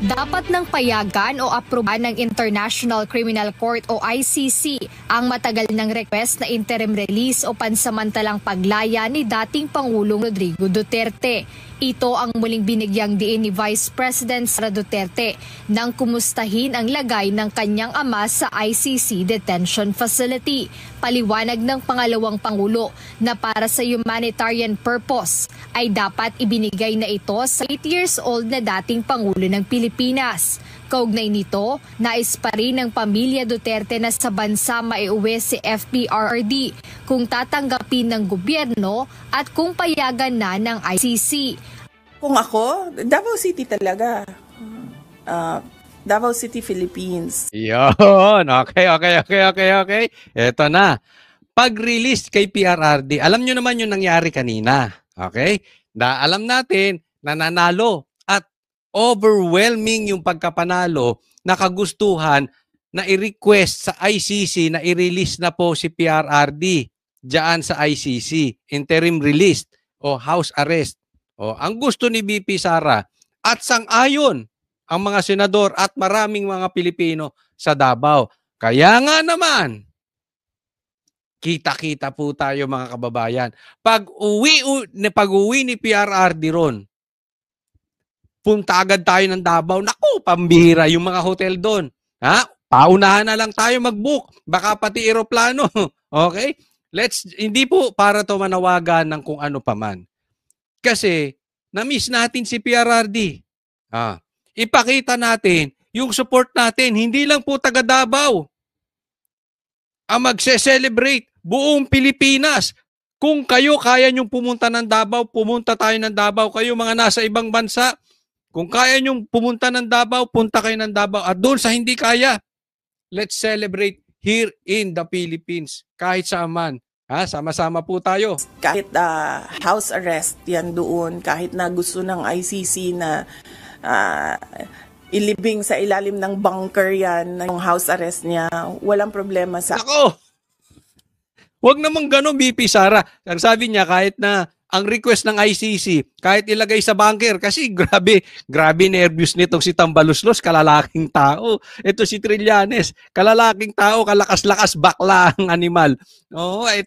Dapat ng payagan o aprobahan ng International Criminal Court o ICC ang matagal ng request na interim release o pansamantalang paglaya ni dating Pangulong Rodrigo Duterte. Ito ang muling binigyang diin ni Vice President Sara Duterte nang kumustahin ang lagay ng kanyang ama sa ICC detention facility. Paliwanag ng pangalawang Pangulo na para sa humanitarian purpose ay dapat ibinigay na ito sa 8 years old na dating Pangulo ng Pilipinas. Kaugnay nito, nais pa rin ng pamilya Duterte na sa bansa maiuwi si FPRRD kung tatanggapin ng gobyerno at kung payagan na ng ICC. Kung ako, Davao City talaga. Davao City, Philippines. Yun. Okay. Eto na. Pag-release kay PRRD, alam nyo naman yung nangyari kanina. Okay? Alam natin na nanalo at overwhelming yung pagkapanalo na kagustuhan na i-request sa ICC na i-release na po si PRRD diyan sa ICC. Interim release o house arrest. O, ang gusto ni BP Sara at sang-ayon ang mga senador at maraming mga Pilipino sa Davao. Kaya nga naman, kita-kita po tayo mga kababayan. Pag-uwi ni PRRD ron, punta agad tayo ng Davao. Naku, pambihira yung mga hotel doon. Ha? Paunahan na lang tayo mag-book. Baka pati eroplano. Okay? Hindi po para to manawagan ng kung ano paman. Kasi, na-miss natin si PRRD. Ipakita natin yung support natin. Hindi lang po taga Davao ang magse-celebrate buong Pilipinas. Kung kayo kaya nyong pumunta ng Davao, pumunta tayo ng Davao. Kayo mga nasa ibang bansa, kung kaya nyong pumunta ng Davao, punta kayo ng Davao. At doon sa hindi kaya, let's celebrate here in the Philippines. Kahit saan man. Sama-sama po tayo. Kahit house arrest yan doon, kahit na gusto ng ICC na ilibing sa ilalim ng bunker yan, yung house arrest niya, walang problema sa... Ako! Huwag namang gano'n, BP Sara. Ang sabi niya, kahit na ang request ng ICC, kahit ilagay sa bunker, kasi grabe nervous nitong si Tambaluslos, kalalaking tao. Ito si Trillanes, kalalaking tao, kalakas-lakas, bakla ang animal.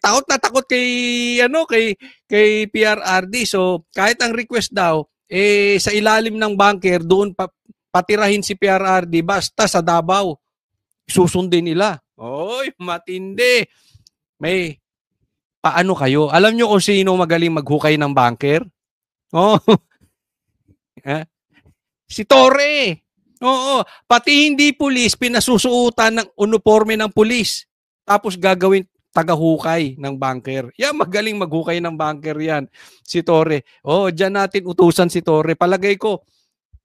Takot na takot kay PRRD. So, kahit ang request daw, sa ilalim ng bunker, doon patirahin si PRRD, basta sa Davao, susundin nila. Matindi. May paano kayo? Alam nyo kung sino magaling maghukay ng bunker? Si Torre. Pati hindi pulis, pinasusuotan ng uniforme ng pulis. Tapos gagawin tagahukay ng bunker. Yan, magaling maghukay ng bunker yan. Si Torre. Diyan natin utusan si Torre. Palagay ko,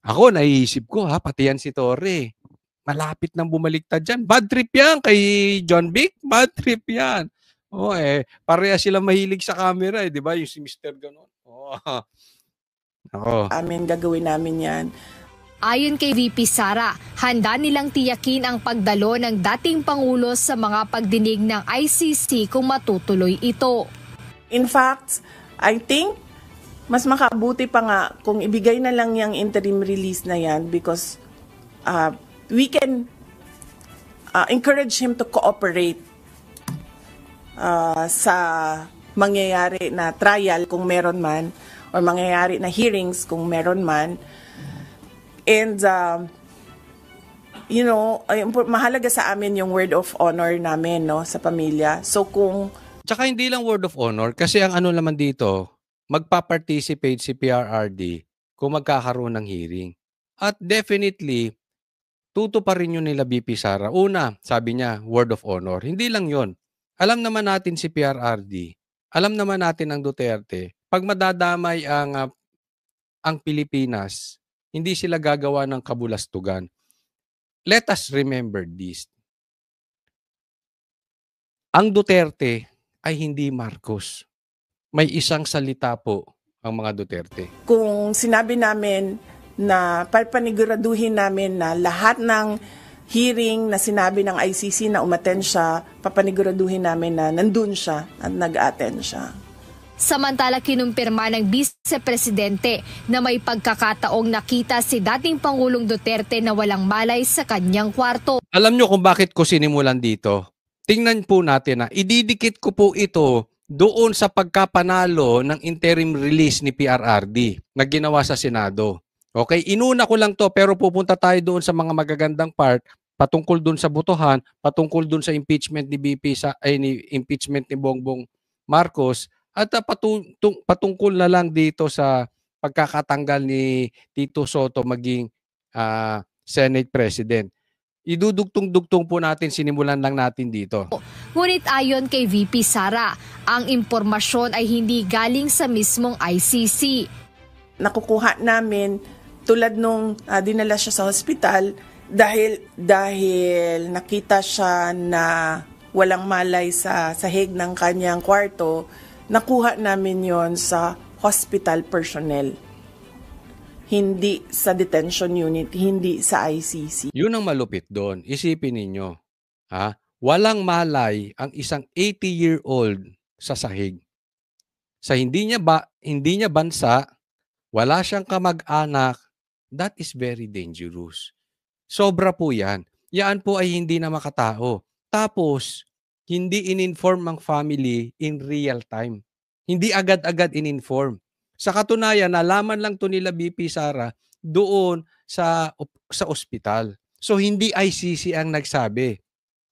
ako naiisip ko, pati yan si Torre. Malapit nang bumaliktad dyan. Bad trip yan kay John Vic. Bad trip yan. Pareha sila mahilig sa camera, di ba? Yung si Mr. Ganon. Gagawin namin yan. Ayon kay VP Sara, handa nilang tiyakin ang pagdalo ng dating Pangulo sa mga pagdinig ng ICC kung matutuloy ito. In fact, I think mas makabuti pa nga kung ibigay na lang yung interim release na yan because we can encourage him to cooperate sa mangyayari na trial kung meron man or mangyayari na hearings kung meron man. And mahalaga sa amin yung word of honor namin sa pamilya. So Tsaka hindi lang word of honor kasi ang ano naman dito, magpa-participate si PRRD kung magkakaroon ng hearing. At definitely tutuparin yun nila BP Sara. Una, sabi niya, word of honor. Hindi lang yon. Alam naman natin si PRRD, alam naman natin ang Duterte, pag madadamay ang Pilipinas, hindi sila gagawa ng kabulastugan. Let us remember this. Ang Duterte ay hindi Marcos. May isang salita po ang mga Duterte. Kung sinabi namin na papaniguraduhin namin na lahat ng hearing na sinabi ng ICC na umattend siya, papaniguraduhin namin na nandun siya at nag-attend siya. Samantala kinumpirma ng Vice Presidente na may pagkakataong nakita si dating Pangulong Duterte na walang malay sa kanyang kwarto. Alam nyo kung bakit ko sinimulan dito? Tingnan po natin na ididikit ko po ito doon sa pagkapanalo ng interim release ni PRRD na ginawa sa Senado. Okay, inuna ko lang to pero pupunta tayo doon sa mga magagandang part patungkol doon sa botohan, patungkol doon sa impeachment ni impeachment ni Bongbong Marcos at patungkol na lang dito sa pagkakatanggal ni Tito Soto maging Senate President. Idudugtong-dugtong po natin, sinimulan lang natin dito. Ngunit ayon kay VP Sara, ang impormasyon ay hindi galing sa mismong ICC. Nakukuha namin tulad nung dinala siya sa hospital dahil nakita siya na walang malay sa sahig ng kanyang kwarto, nakuha namin yon sa hospital personnel. Hindi sa detention unit, hindi sa ICC. Yun ang malupit doon. Isipin ninyo, walang malay ang isang 80-year-old sa sahig. Sa hindi niya bansa, wala siyang kamag-anak, that is very dangerous. Sobra po yan. Yan po ay hindi na makatao. Tapos, hindi in-inform ang family in real time. Hindi agad-agad in-inform. Sa katunayan, nalaman lang to nila BP Sara doon sa ospital. So, hindi ICC ang nagsabi.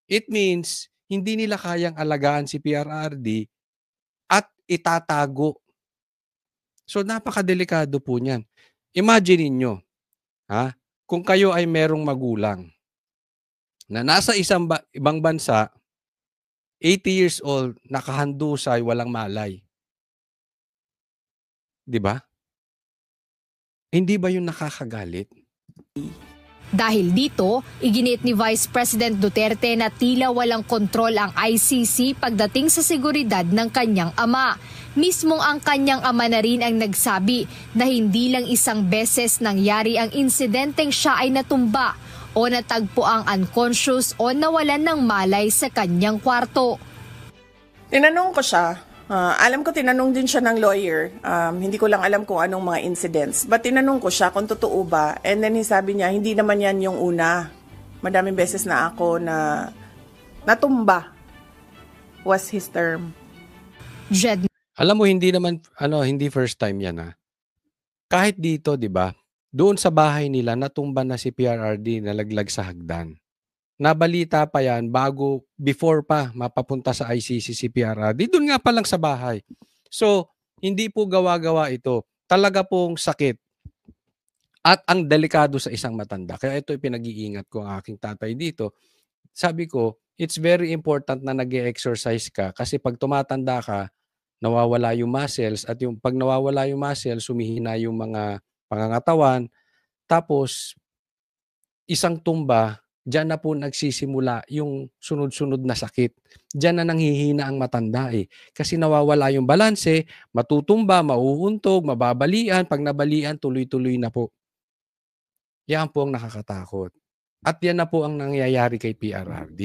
It means, hindi nila kayang alagaan si PRRD at itatago. So, napakadelikado po niyan. Imagine ninyo, kung kayo ay merong magulang na nasa ibang bansa, 80 years old, nakahandusay, walang malay. 'Di ba? Hindi ba 'yun nakakagalit? Dahil dito, iginiit ni Vice President Duterte na tila walang kontrol ang ICC pagdating sa seguridad ng kanyang ama. Mismong ang kanyang ama na rin ang nagsabi na hindi lang isang beses nangyari ang insidenteng siya ay natumba o natagpo ang unconscious o nawalan ng malay sa kanyang kwarto. Tinanong ko siya, alam ko tinanong din siya ng lawyer, hindi ko lang alam kung anong mga incidents, but tinanong ko siya kung totoo ba, and then sabi niya, hindi naman yan yung una. Madaming beses na ako na natumba was his term. Jed. Alam mo, hindi naman, hindi first time yan Kahit dito, di ba, doon sa bahay nila, natumba na si PRRD, nalaglag sa hagdan. Nabalita pa yan before pa mapapunta sa ICC si PRRD. Doon nga pa lang sa bahay. So, hindi po gawa-gawa ito. Talaga pong sakit. At ang delikado sa isang matanda. Kaya ito pinag-iingat ko ang aking tatay dito. Sabi ko, it's very important na nag-exercise ka kasi pag tumatanda ka, nawawala yung muscles at yung pag nawawala yung muscles, sumihina yung mga pangangatawan. Tapos, isang tumba, diyan na po nagsisimula yung sunod-sunod na sakit. Diyan na nanghihina ang matanda Kasi nawawala yung balanse, matutumba, mauuntog, mababalian. Pag nabalian, tuloy-tuloy na po. Yan po ang nakakatakot. At yan na po ang nangyayari kay PRRD.